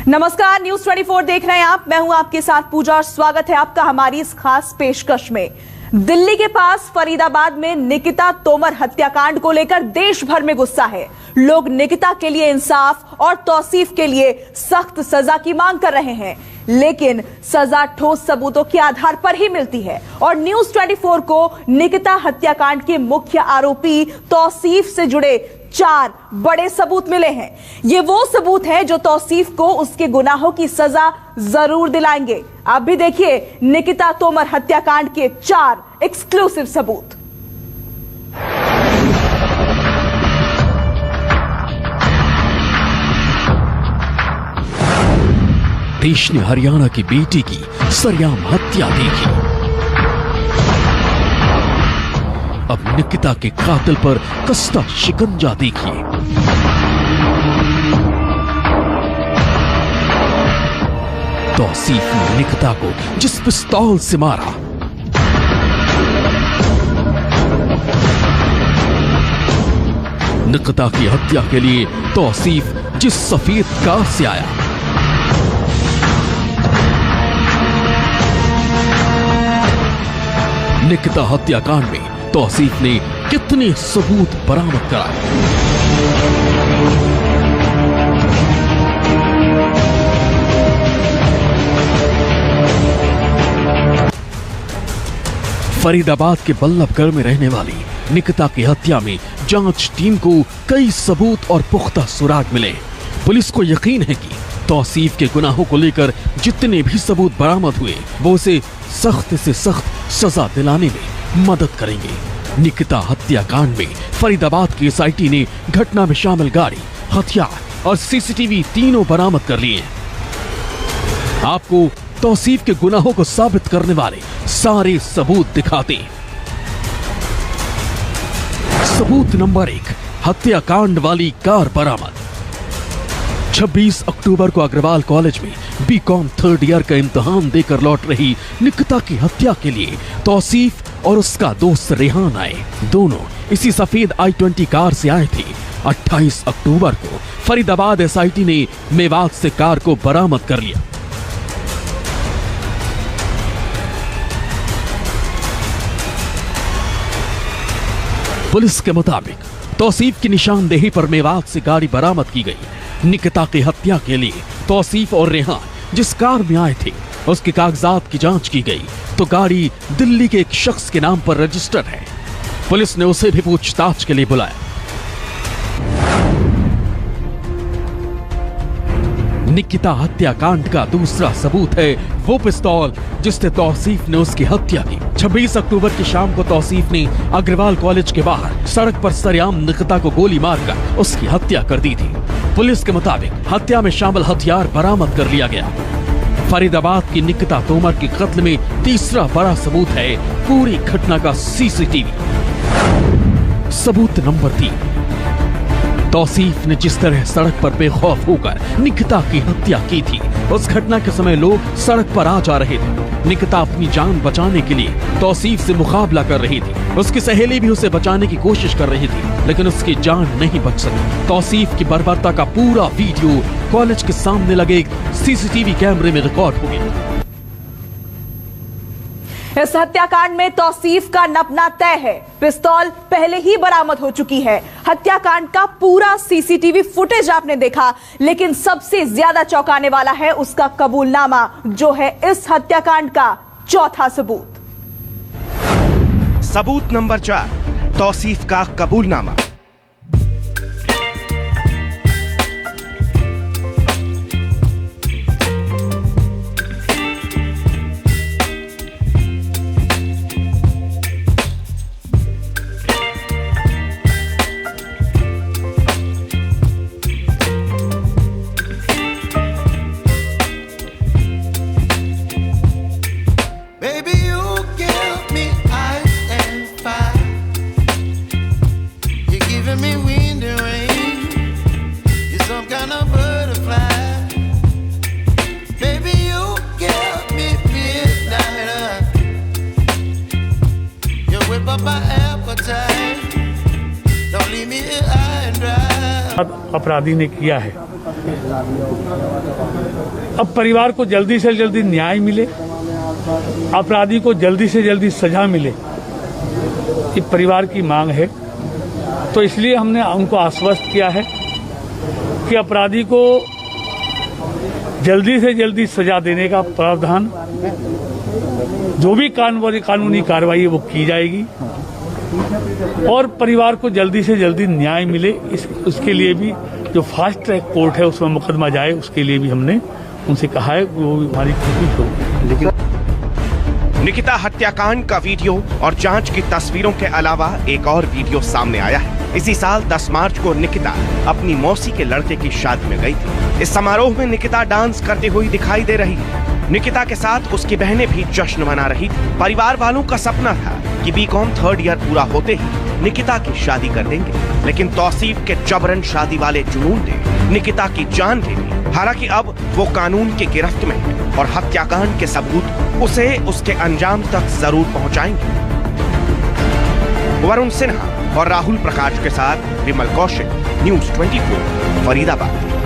नमस्कार, न्यूज 24 देख रहे हैं आप। मैं हूं आपके साथ पूजा और स्वागत है आपका हमारी इस खास पेशकश में। दिल्ली के पास फरीदाबाद में निकिता तोमर हत्याकांड को लेकर देश भर में गुस्सा है। लोग निकिता के लिए इंसाफ और तौसीफ के लिए सख्त सजा की मांग कर रहे हैं, लेकिन सजा ठोस सबूतों के आधार पर ही मिलती है। और न्यूज 24 को निकिता हत्याकांड के मुख्य आरोपी तौसीफ से जुड़े 4 बड़े सबूत मिले हैं। ये वो सबूत हैं जो तौसीफ को उसके गुनाहों की सजा जरूर दिलाएंगे। आप भी देखिए निकिता तोमर हत्याकांड के 4 एक्सक्लूसिव सबूत। देश ने हरियाणा की बेटी की सरेआम हत्या देखी। अब निकिता के कातिल पर कसता शिकंजा देखिए। तौसीफ ने निकिता को जिस पिस्तौल से मारा, निकिता की हत्या के लिए तौसीफ जिस सफेद कार से आया, निकिता हत्याकांड में तौसीफ ने कितने सबूत बरामद कराए। फरीदाबाद के बल्लभगढ़ में रहने वाली निकिता की हत्या में जांच टीम को कई सबूत और पुख्ता सुराग मिले। पुलिस को यकीन है कि तौसीफ के गुनाहों को लेकर जितने भी सबूत बरामद हुए वो उसे सख्त से सख्त सजा दिलाने में मदद करेंगे। निकिता हत्याकांड में फरीदाबाद की एसआईटी ने घटना में शामिल गाड़ी, हथियार और सीसीटीवी तीनों बरामद कर लिए। आपको तौसीफ के गुनाहों को साबित करने वाले सारे सबूत दिखाते हैं। सबूत नंबर 1, हत्याकांड वाली कार बरामद। 26 अक्टूबर को अग्रवाल कॉलेज में बीकॉम 3rd ईयर का इम्तिहान देकर लौट रही निकिता की हत्या के लिए तौसीफ और उसका दोस्त रेहान आए। दोनों इसी सफेद i20 कार से आए थे। 28 अक्टूबर को फरीदाबाद एसआईटी ने मेवात से कार को बरामद कर लिया। पुलिस के मुताबिक तौसीफ की निशानदेही पर मेवात से गाड़ी बरामद की गई। निकिता की हत्या के लिए तौसीफ और रेहान जिस कार में आए थे उसके कागजात की जांच की गई तो गाड़ी दिल्ली के एक शख्स के नाम पर रजिस्टर्ड है। पुलिस ने उसे भी पूछताछ के लिए बुलाया। निकिता हत्याकांड का दूसरा सबूत है वो पिस्तौल जिससे तौसीफ ने उसकी हत्या की। 26 अक्टूबर की शाम को तौसीफ ने अग्रवाल कॉलेज के बाहर सड़क पर सरेआम निकिता को गोली मारकर उसकी हत्या कर दी थी। पुलिस के मुताबिक हत्या में शामिल हथियार बरामद कर लिया गया। फरीदाबाद की निकिता तोमर के कत्ल में तीसरा बड़ा सबूत है पूरी घटना का सीसीटीवी। सबूत नंबर 3, तौसीफ ने जिस तरह सड़क पर बेखौफ होकर निकिता की हत्या की थी उस घटना के समय लोग सड़क पर आ जा रहे थे। निकिता अपनी जान बचाने के लिए तौसीफ से मुकाबला कर रही थी। उसकी सहेली भी उसे बचाने की कोशिश कर रही थी लेकिन उसकी जान नहीं बच सकी। तौसीफ की बर्बरता का पूरा वीडियो कॉलेज के सामने लगे एक सीसीटीवी कैमरे में रिकॉर्ड हो गया। इस हत्याकांड में तौसीफ का नपना तय है। पिस्तौल पहले ही बरामद हो चुकी है। हत्याकांड का पूरा सीसीटीवी फुटेज आपने देखा, लेकिन सबसे ज्यादा चौंकाने वाला है उसका कबूलनामा जो है इस हत्याकांड का चौथा सबूत। सबूत नंबर 4, तौसीफ का कबूलनामा। अपराधी ने किया है के। अब परिवार को जल्दी से जल्दी न्याय मिले, अपराधी को जल्दी से जल्दी सजा मिले, ये परिवार की मांग है। तो इसलिए हमने उनको आश्वस्त किया है कि अपराधी को जल्दी से जल्दी सजा देने का प्रावधान, जो भी कानूनी कार्रवाई है वो की जाएगी और परिवार को जल्दी से जल्दी न्याय मिले। उसके लिए भी जो फास्ट ट्रैक कोर्ट है उसमें मुकदमा जाए, उसके लिए भी हमने उनसे कहा है, वो हमारी कोशिश होगी। निकिता हत्याकांड का वीडियो और जांच की तस्वीरों के अलावा एक और वीडियो सामने आया है। इसी साल 10 मार्च को निकिता अपनी मौसी के लड़के की शादी में गई थी। इस समारोह में निकिता डांस करती हुई दिखाई दे रही है। निकिता के साथ उसकी बहनें भी जश्न मना रही थी। परिवार वालों का सपना था कि बीकॉम 3rd ईयर पूरा होते ही निकिता की शादी कर देंगे, लेकिन तौसीफ के जबरन शादी वाले जुनून ने निकिता की जान ले ली। हालांकि अब वो कानून की गिरफ्त में है और हत्याकांड के सबूत उसे उसके अंजाम तक जरूर पहुंचाएंगे। वरुण सिन्हा और राहुल प्रकाश के साथ विमल कौशिक, न्यूज़ 24, फरीदाबाद।